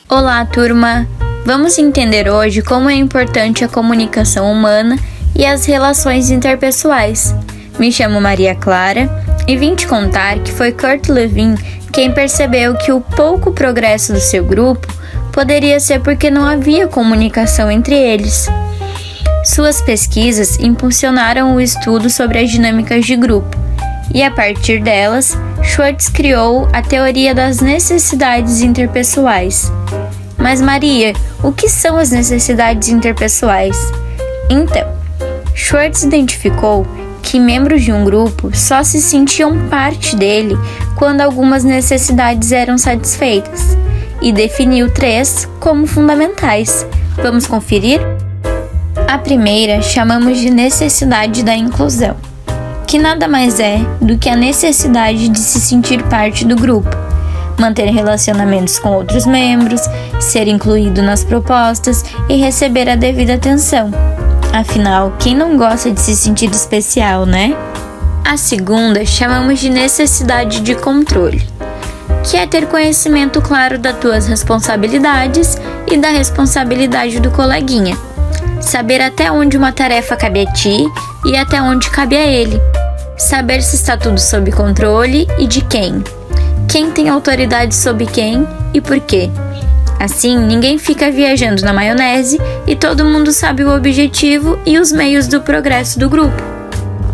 Olá, turma! Vamos entender hoje como é importante a comunicação humana e as relações interpessoais. Me chamo Maria Clara e vim te contar que foi Kurt Lewin quem percebeu que o pouco progresso do seu grupo poderia ser porque não havia comunicação entre eles. Suas pesquisas impulsionaram o estudo sobre as dinâmicas de grupo e, a partir delas, Schwartz criou a teoria das necessidades interpessoais. Mas Maria, o que são as necessidades interpessoais? Então, Schwartz identificou que membros de um grupo só se sentiam parte dele quando algumas necessidades eram satisfeitas e definiu 3 como fundamentais. Vamos conferir? A primeira chamamos de necessidade da inclusão, que nada mais é do que a necessidade de se sentir parte do grupo, manter relacionamentos com outros membros, ser incluído nas propostas e receber a devida atenção. Afinal, quem não gosta de se sentir especial, né? A segunda chamamos de necessidade de controle, que é ter conhecimento claro das tuas responsabilidades e da responsabilidade do coleguinha. Saber até onde uma tarefa cabe a ti e até onde cabe a ele. Saber se está tudo sob controle e de quem. Quem tem autoridade sobre quem e por quê. Assim, ninguém fica viajando na maionese e todo mundo sabe o objetivo e os meios do progresso do grupo.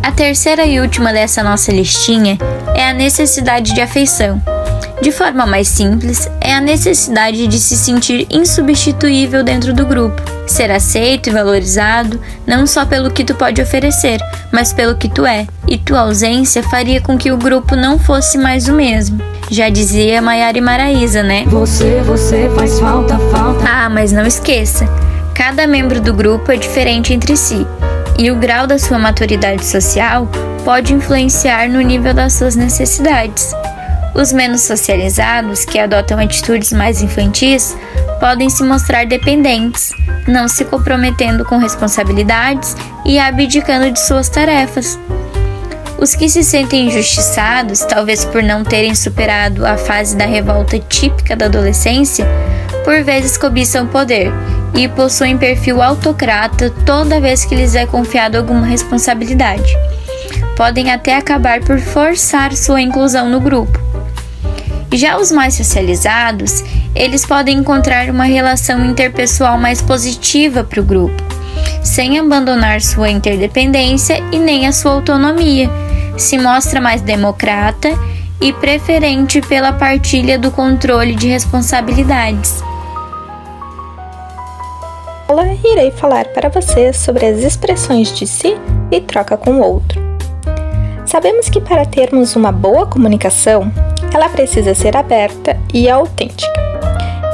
A terceira e última dessa nossa listinha é a necessidade de afeição. De forma mais simples, é a necessidade de se sentir insubstituível dentro do grupo, ser aceito e valorizado não só pelo que tu pode oferecer, mas pelo que tu é, e tua ausência faria com que o grupo não fosse mais o mesmo. Já dizia Maiara e Maraísa, né? Você faz falta. Ah, mas não esqueça, cada membro do grupo é diferente entre si, e o grau da sua maturidade social pode influenciar no nível das suas necessidades. Os menos socializados, que adotam atitudes mais infantis, podem se mostrar dependentes, não se comprometendo com responsabilidades e abdicando de suas tarefas. Os que se sentem injustiçados, talvez por não terem superado a fase da revolta típica da adolescência, por vezes cobiçam poder e possuem perfil autocrata toda vez que lhes é confiado alguma responsabilidade. Podem até acabar por forçar sua inclusão no grupo. Já os mais socializados, eles podem encontrar uma relação interpessoal mais positiva para o grupo, sem abandonar sua interdependência e nem a sua autonomia. Se mostra mais democrata e preferente pela partilha do controle de responsabilidades. Agora irei falar para vocês sobre as expressões de si e troca com o outro. Sabemos que para termos uma boa comunicação, ela precisa ser aberta e autêntica.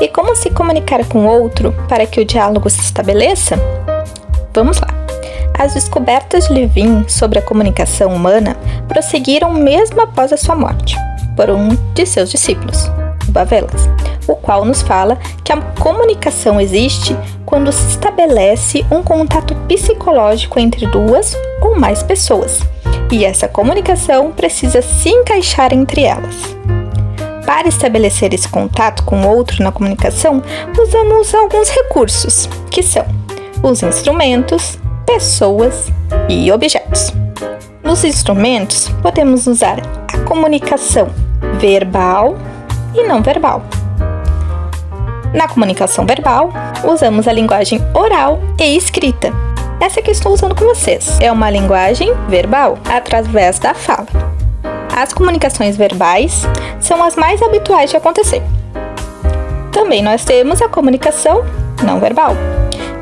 E como se comunicar com o outro para que o diálogo se estabeleça? Vamos lá! As descobertas de Lewin sobre a comunicação humana prosseguiram mesmo após a sua morte, por um de seus discípulos, Bavelas, o qual nos fala que a comunicação existe quando se estabelece um contato psicológico entre 2 ou mais pessoas, e essa comunicação precisa se encaixar entre elas. Para estabelecer esse contato com o outro na comunicação, usamos alguns recursos, que são os instrumentos, pessoas e objetos. Nos instrumentos, podemos usar a comunicação verbal e não verbal. Na comunicação verbal, usamos a linguagem oral e escrita. Essa que estou usando com vocês é uma linguagem verbal através da fala. As comunicações verbais são as mais habituais de acontecer. Também nós temos a comunicação não verbal,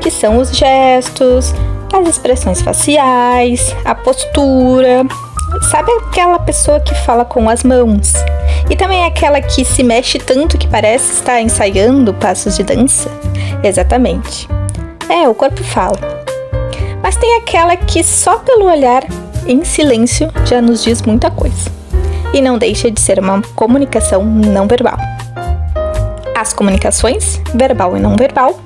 que são os gestos, as expressões faciais, a postura. Sabe aquela pessoa que fala com as mãos? E também aquela que se mexe tanto que parece estar ensaiando passos de dança? Exatamente. O corpo fala. Mas tem aquela que só pelo olhar em silêncio já nos diz muita coisa. E não deixa de ser uma comunicação não verbal. As comunicações, verbal e não verbal,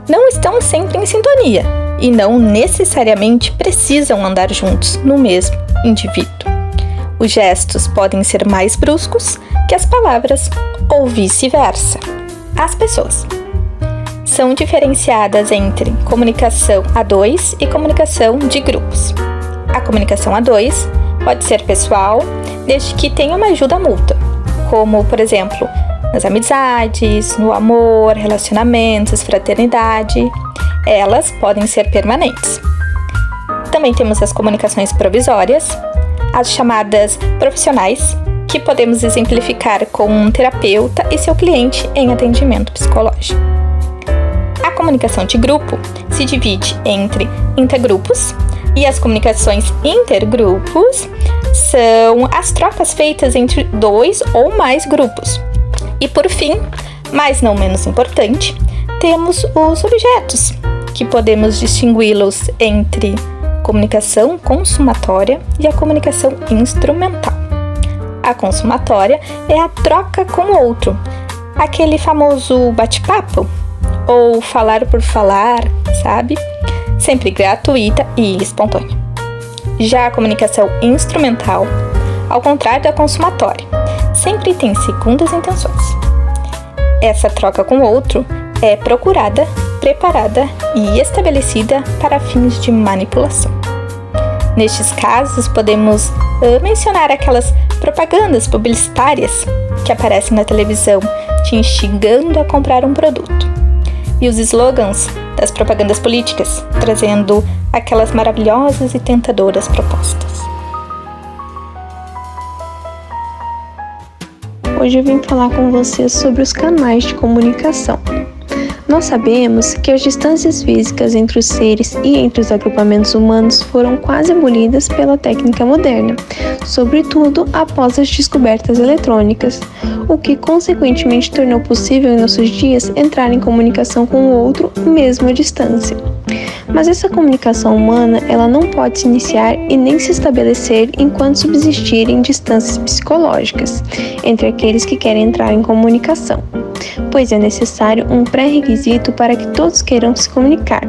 não estão sempre em sintonia e não necessariamente precisam andar juntos no mesmo indivíduo. Os gestos podem ser mais bruscos que as palavras ou vice-versa. As pessoas são diferenciadas entre comunicação a dois e comunicação de grupos. A comunicação a dois pode ser pessoal, desde que tenha uma ajuda mútua, como, por exemplo, nas amizades, no amor, relacionamentos, fraternidade. Elas podem ser permanentes. Também temos as comunicações provisórias, as chamadas profissionais, que podemos exemplificar com um terapeuta e seu cliente em atendimento psicológico. A comunicação de grupo se divide entre intergrupos e as comunicações intergrupos são as trocas feitas entre 2 ou mais grupos. E por fim, mas não menos importante, temos os objetos, que podemos distingui-los entre comunicação consumatória e a comunicação instrumental. A consumatória é a troca com o outro, aquele famoso bate-papo ou falar por falar, sabe? Sempre gratuita e espontânea. Já a comunicação instrumental, ao contrário da consumatória, sempre tem segundas intenções. Essa troca com o outro é procurada, preparada e estabelecida para fins de manipulação. Nestes casos, podemos mencionar aquelas propagandas publicitárias que aparecem na televisão te instigando a comprar um produto. E os slogans das propagandas políticas, trazendo aquelas maravilhosas e tentadoras propostas. Hoje eu vim falar com vocês sobre os canais de comunicação. Nós sabemos que as distâncias físicas entre os seres e entre os agrupamentos humanos foram quase abolidas pela técnica moderna, sobretudo após as descobertas eletrônicas, o que consequentemente tornou possível em nossos dias entrar em comunicação com o outro, mesmo à distância. Mas essa comunicação humana, ela não pode se iniciar e nem se estabelecer enquanto subsistirem distâncias psicológicas entre aqueles que querem entrar em comunicação, pois é necessário um pré-requisito para que todos queiram se comunicar.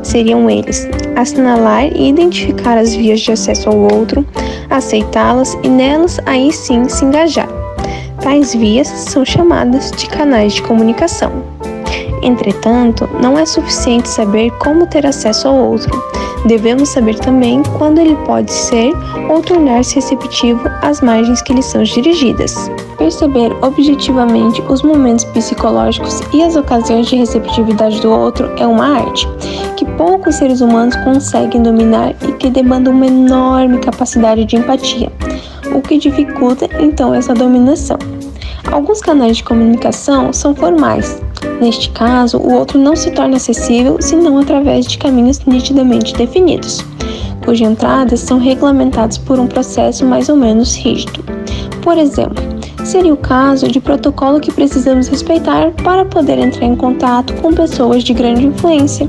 Seriam eles: assinalar e identificar as vias de acesso ao outro, aceitá-las e nelas aí sim se engajar. Tais vias são chamadas de canais de comunicação. Entretanto, não é suficiente saber como ter acesso ao outro. Devemos saber também quando ele pode ser ou tornar-se receptivo às margens que lhe são dirigidas. Perceber objetivamente os momentos psicológicos e as ocasiões de receptividade do outro é uma arte que poucos seres humanos conseguem dominar e que demanda uma enorme capacidade de empatia, o que dificulta então essa dominação. Alguns canais de comunicação são formais. Neste caso, o outro não se torna acessível senão através de caminhos nitidamente definidos, cujas entradas são regulamentadas por um processo mais ou menos rígido. Por exemplo, seria o caso de protocolo que precisamos respeitar para poder entrar em contato com pessoas de grande influência.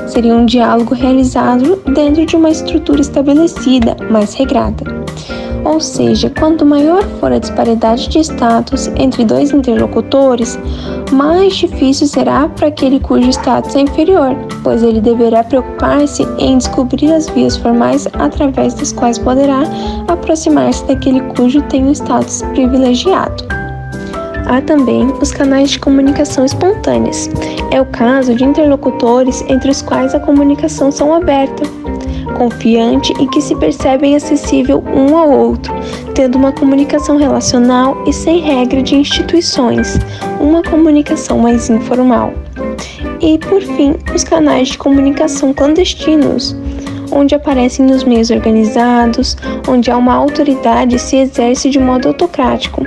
Seria um diálogo realizado dentro de uma estrutura estabelecida, mais regrada. Ou seja, quanto maior for a disparidade de status entre dois interlocutores, mais difícil será para aquele cujo status é inferior, pois ele deverá preocupar-se em descobrir as vias formais através das quais poderá aproximar-se daquele cujo tem um status privilegiado. Há também os canais de comunicação espontâneas. É o caso de interlocutores entre os quais a comunicação são aberta, confiante e que se percebem acessível um ao outro, tendo uma comunicação relacional e sem regra de instituições, uma comunicação mais informal. E, por fim, os canais de comunicação clandestinos, onde aparecem nos meios organizados, onde há uma autoridade e se exerce de modo autocrático.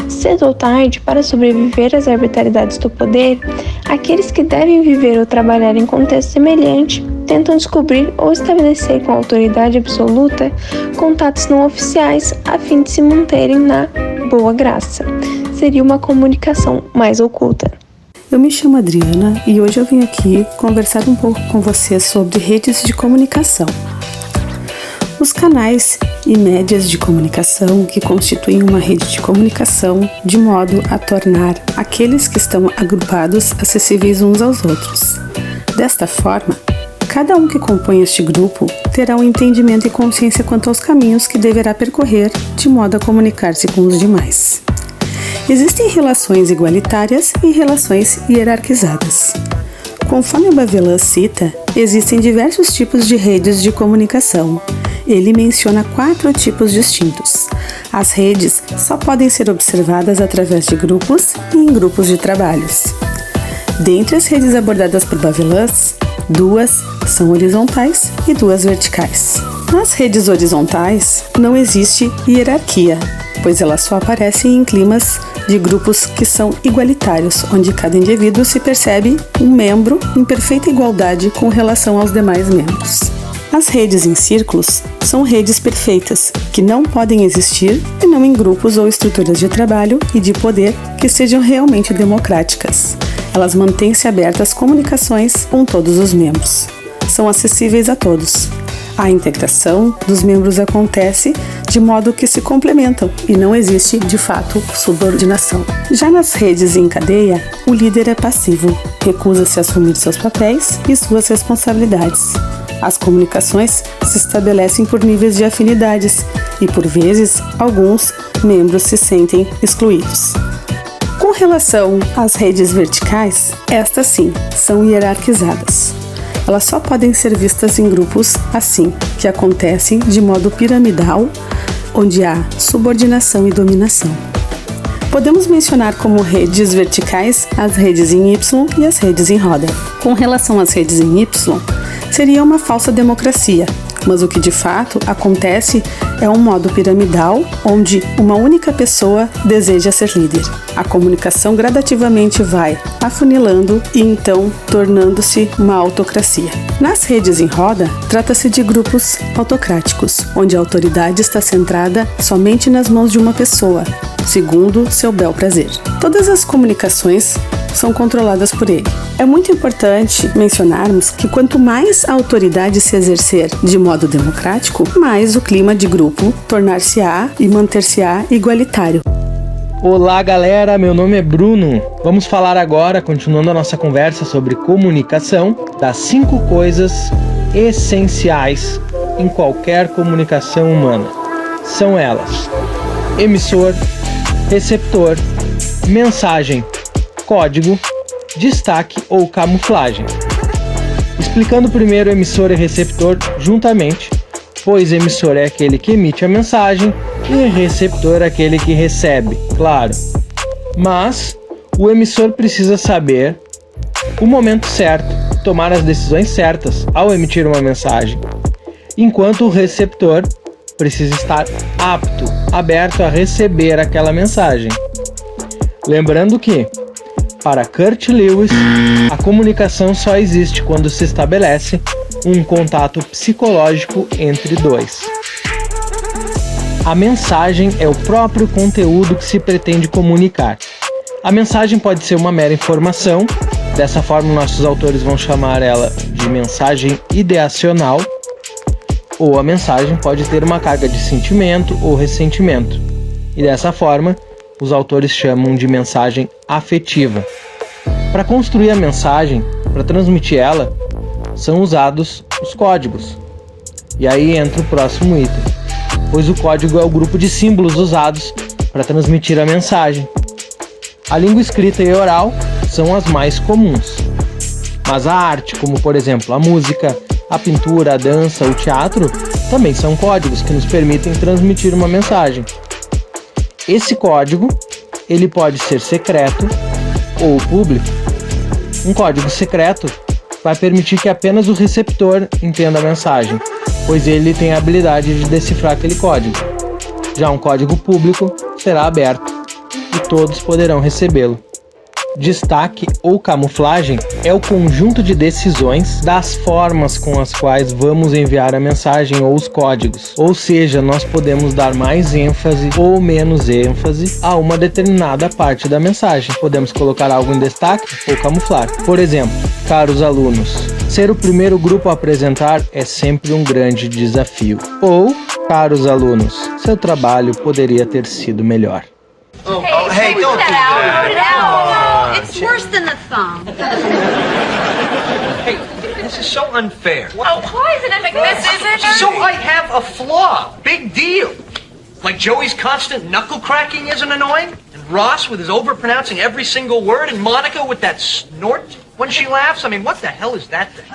Cedo ou tarde, para sobreviver às arbitrariedades do poder, aqueles que devem viver ou trabalhar em contexto semelhante tentam descobrir ou estabelecer com a autoridade absoluta contatos não oficiais a fim de se manterem na boa graça. Seria uma comunicação mais oculta. Eu me chamo Adriana e hoje eu vim aqui conversar um pouco com você sobre redes de comunicação. Os canais e médias de comunicação que constituem uma rede de comunicação de modo a tornar aqueles que estão agrupados acessíveis uns aos outros. Desta forma, cada um que compõe este grupo terá um entendimento e consciência quanto aos caminhos que deverá percorrer de modo a comunicar-se com os demais. Existem relações igualitárias e relações hierarquizadas. Conforme Bavelan cita, existem diversos tipos de redes de comunicação. Ele menciona 4 tipos distintos. As redes só podem ser observadas através de grupos e em grupos de trabalhos. Dentre as redes abordadas por Bavelan, 2 são horizontais e 2 verticais. Nas redes horizontais, não existe hierarquia, pois elas só aparecem em climas de grupos que são igualitários, onde cada indivíduo se percebe um membro em perfeita igualdade com relação aos demais membros. As redes em círculos são redes perfeitas, que não podem existir e não em grupos ou estruturas de trabalho e de poder que sejam realmente democráticas. Elas mantêm-se abertas às comunicações com todos os membros. São acessíveis a todos. A integração dos membros acontece de modo que se complementam e não existe, de fato, subordinação. Já nas redes em cadeia, o líder é passivo, recusa-se a assumir seus papéis e suas responsabilidades. As comunicações se estabelecem por níveis de afinidades e, por vezes, alguns membros se sentem excluídos. Com relação às redes verticais, estas sim, são hierarquizadas. Elas só podem ser vistas em grupos assim, que acontecem de modo piramidal, onde há subordinação e dominação. Podemos mencionar como redes verticais as redes em Y e as redes em roda. Com relação às redes em Y, seria uma falsa democracia, mas o que de fato acontece é um modo piramidal onde uma única pessoa deseja ser líder. A comunicação gradativamente vai afunilando e então tornando-se uma autocracia. Nas redes em roda, trata-se de grupos autocráticos, onde a autoridade está centrada somente nas mãos de uma pessoa, segundo seu bel prazer. Todas as comunicações são controladas por ele. É muito importante mencionarmos que quanto mais a autoridade se exercer de modo democrático, mais o clima de grupo tornar-se-á e manter-se-á igualitário. Olá galera, meu nome é Bruno. Vamos falar agora, continuando a nossa conversa sobre comunicação, das 5 coisas essenciais em qualquer comunicação humana. São elas: emissor, receptor, mensagem, código, destaque ou camuflagem. Explicando primeiro emissor e receptor juntamente, pois emissor é aquele que emite a mensagem e receptor é aquele que recebe, claro. Mas o emissor precisa saber o momento certo, tomar as decisões certas ao emitir uma mensagem, enquanto o receptor precisa estar apto, aberto a receber aquela mensagem. Lembrando que, para Kurt Lewis, a comunicação só existe quando se estabelece um contato psicológico entre dois. A mensagem é o próprio conteúdo que se pretende comunicar. A mensagem pode ser uma mera informação, dessa forma nossos autores vão chamar ela de mensagem ideacional, ou a mensagem pode ter uma carga de sentimento ou ressentimento, e dessa forma os autores chamam de mensagem afetiva. Para construir a mensagem, para transmitir ela, são usados os códigos. E aí entra o próximo item, pois o código é o grupo de símbolos usados para transmitir a mensagem. A língua escrita e oral são as mais comuns, mas a arte, como por exemplo a música, a pintura, a dança, o teatro, também são códigos que nos permitem transmitir uma mensagem. Esse código, ele pode ser secreto ou público. Um código secreto vai permitir que apenas o receptor entenda a mensagem, pois ele tem a habilidade de decifrar aquele código. Já um código público será aberto e todos poderão recebê-lo. Destaque ou camuflagem é o conjunto de decisões das formas com as quais vamos enviar a mensagem ou os códigos. Ou seja, nós podemos dar mais ênfase ou menos ênfase a uma determinada parte da mensagem. Podemos colocar algo em destaque ou camuflar. Por exemplo, caros alunos, ser o primeiro grupo a apresentar é sempre um grande desafio. Ou, caros alunos, seu trabalho poderia ter sido melhor. Hey, don't do that. Put it out. It's worse than the thumb. Hey, this is so unfair. Why is it unfair? This isn't. So I have a flaw. Big deal. Like Joey's constant knuckle cracking isn't annoying? And Ross with his overpronouncing every single word? And Monica with that snort when she laughs? I mean, what the hell is that thing?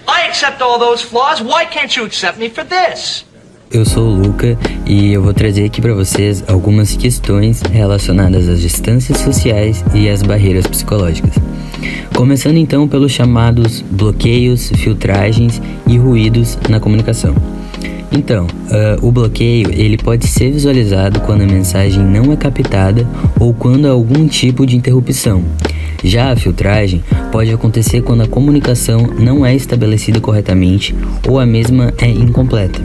I accept all those flaws. Why can't you accept me for this? Eu sou o Luca e eu vou trazer aqui para vocês algumas questões relacionadas às distâncias sociais e às barreiras psicológicas. Começando então pelos chamados bloqueios, filtragens e ruídos na comunicação. Então, o bloqueio ele pode ser visualizado quando a mensagem não é captada ou quando há algum tipo de interrupção. Já a filtragem pode acontecer quando a comunicação não é estabelecida corretamente ou a mesma é incompleta.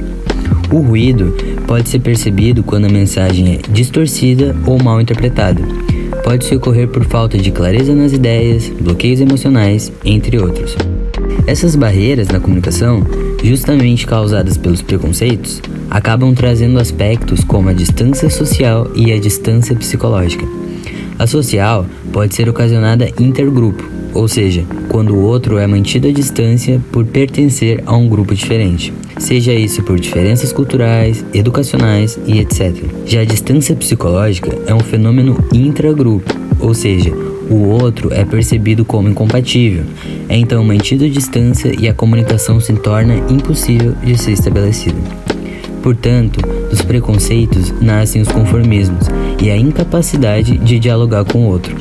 O ruído pode ser percebido quando a mensagem é distorcida ou mal interpretada. Pode-se ocorrer por falta de clareza nas ideias, bloqueios emocionais, entre outros. Essas barreiras na comunicação, justamente causadas pelos preconceitos, acabam trazendo aspectos como a distância social e a distância psicológica. A social pode ser ocasionada intergrupo, ou seja, quando o outro é mantido à distância por pertencer a um grupo diferente, seja isso por diferenças culturais, educacionais e etc. Já a distância psicológica é um fenômeno intragrupo, ou seja, o outro é percebido como incompatível, é então mantido à distância e a comunicação se torna impossível de ser estabelecida. Portanto, dos preconceitos nascem os conformismos e a incapacidade de dialogar com o outro.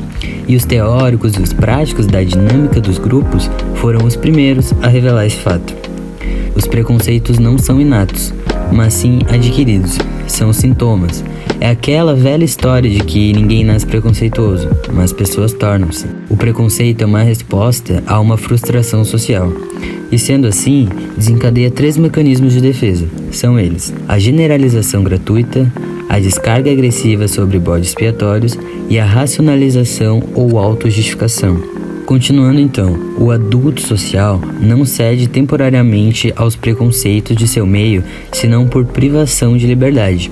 E os teóricos e os práticos da dinâmica dos grupos foram os primeiros a revelar esse fato. Os preconceitos não são inatos, mas sim adquiridos, são sintomas. É aquela velha história de que ninguém nasce preconceituoso, mas pessoas tornam-se. O preconceito é uma resposta a uma frustração social. E sendo assim, desencadeia 3 mecanismos de defesa. São eles: a generalização gratuita, a descarga agressiva sobre bodes expiatórios e a racionalização ou autojustificação. Continuando então, o adulto social não cede temporariamente aos preconceitos de seu meio, senão por privação de liberdade.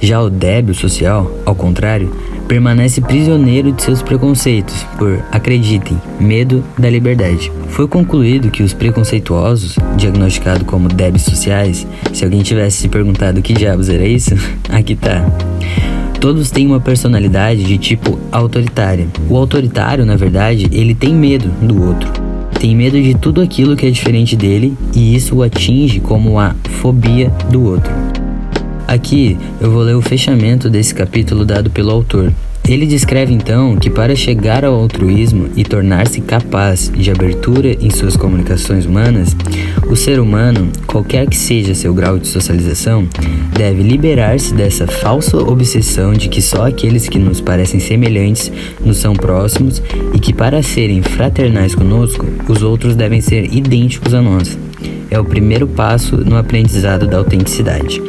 Já o débil social, ao contrário, permanece prisioneiro de seus preconceitos por, acreditem, medo da liberdade. Foi concluído que os preconceituosos, diagnosticados como débeis sociais, se alguém tivesse se perguntado que diabos era isso, aqui tá. Todos têm uma personalidade de tipo autoritária. O autoritário, na verdade, ele tem medo do outro. Tem medo de tudo aquilo que é diferente dele e isso o atinge como a fobia do outro. Aqui eu vou ler o fechamento desse capítulo dado pelo autor. Ele descreve então que para chegar ao altruísmo e tornar-se capaz de abertura em suas comunicações humanas, o ser humano, qualquer que seja seu grau de socialização, deve liberar-se dessa falsa obsessão de que só aqueles que nos parecem semelhantes nos são próximos e que para serem fraternais conosco, os outros devem ser idênticos a nós. É o primeiro passo no aprendizado da autenticidade.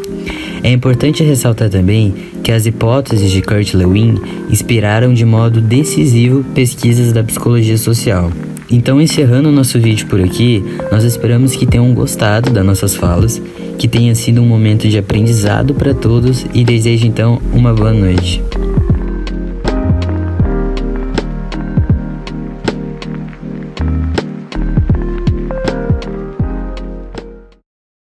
É importante ressaltar também que as hipóteses de Kurt Lewin inspiraram de modo decisivo pesquisas da psicologia social. Então, encerrando o nosso vídeo por aqui, nós esperamos que tenham gostado das nossas falas, que tenha sido um momento de aprendizado para todos e desejo então uma boa noite.